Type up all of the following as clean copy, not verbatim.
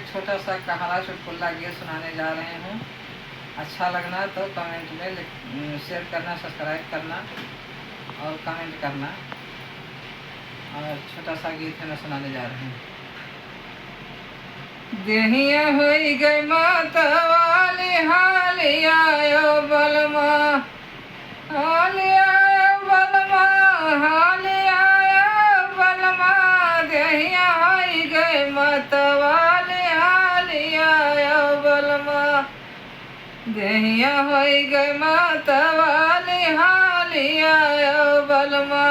छोटा सा कहानी चुटकुला गीत सुनाने जा रहे हूँ। अच्छा लगना तो कमेंट में शेयर करना, सब्सक्राइब करना और कमेंट करना। और छोटा सा गीत है मैं सुनाने जा रहे हैं। देहिया होई गई मतवाली हालिया बलमा, हालिया बलमा, हालिया बलमा। देहिया होई गई मतवाली हालिया बलमा, देहिया होई गई मतवाली हालिया बलमा।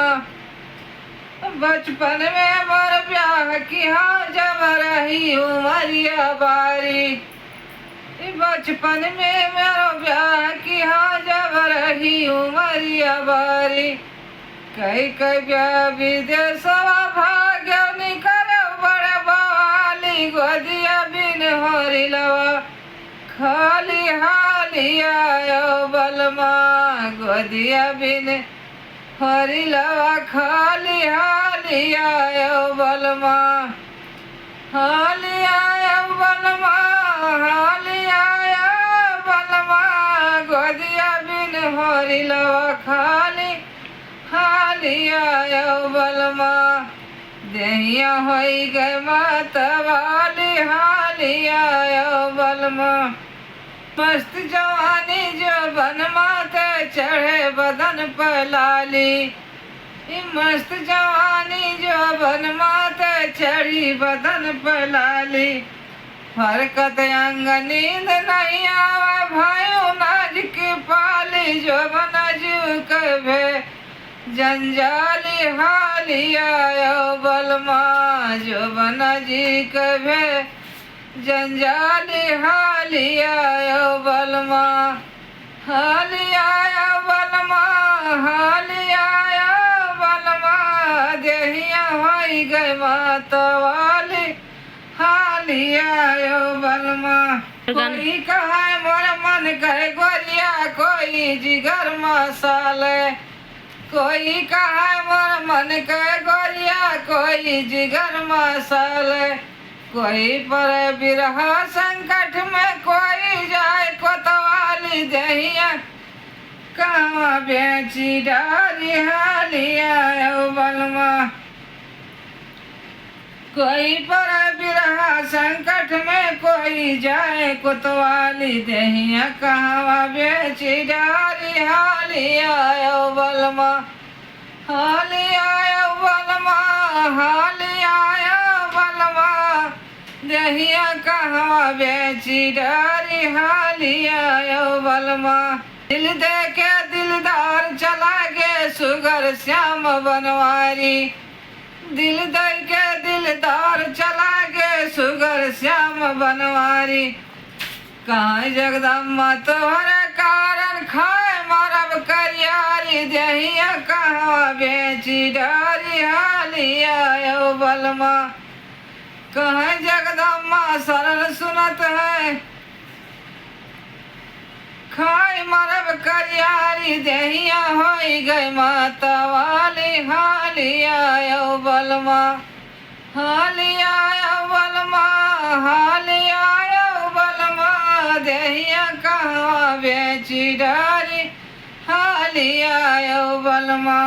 बचपन में मोर ब्याह किया जब रही उमरिया बारी, बचपन में मेरा ब्याह किया जब रही उमरिया बारी। कई कई ब्याह विदेशवा भाग्य निकर बड़े बवाली, गोदिया बिन होरी लवा खाली हालिया बलमा, गोदिया बिन हरी लवा खाली हालिया बलमा, हालिया बलमा, हालिया बलमा। गोदिया बिन हरी लवा खाली हालिया बलमा। देहिया होई गई मतवाली हालिया बलमा। मस्त जवानी जो बन माते चढ़े बदन पर लाली, मस्त जवानी जो बन माते चढ़ी बदन पर लाली। हरकत अंग नींद नहीं आवा भाइयों नाज की पाली, जो बनजू कभे जंजाली हालिया बलमा, जो बनजी कभे जंजाली हालिया बलमा, हालिया बलमा, हालिया बलमा। देहिया होई गई मतवाली हालिया बलमा। कोई कहा मोर मन कहे गोरिया, कोई जिगर मसाले, कोई कहा मोर मन कहे गोरिया, कोई जिगर मसाले। कोई पर बिरहा संकट में, कोई जाए कोतवाली। देहिया कहवा बेची डाली हालिया बलमा, कोई पर बिरहा संकट में, कोई जाए कोतवाली। देहिया कहवा बेची डाली हालिया बलमा, हालिया बलमा, हालिया बलमा। देहिया कहवा बेची डाली हालिया बलमा। दिल दे के दिलदार चला गे सुगर श्याम बनवारी, दिल दे के दिलदार चला गे सुगर श्याम बनवारी। कहाँ जगदम्बा तोहरे कारण खाए मरब करियारी। देहिया कहवा बेची डाली हालिया बलमा, कहाँ जगदम्बा शरण सुनत है खाए मरब करियारी। देहिया होई गई मतवाली हालिया बलमा, हालिया बलमा, हालिया बलमा। देहिया कहवा बेची डाली हालिया बलमा।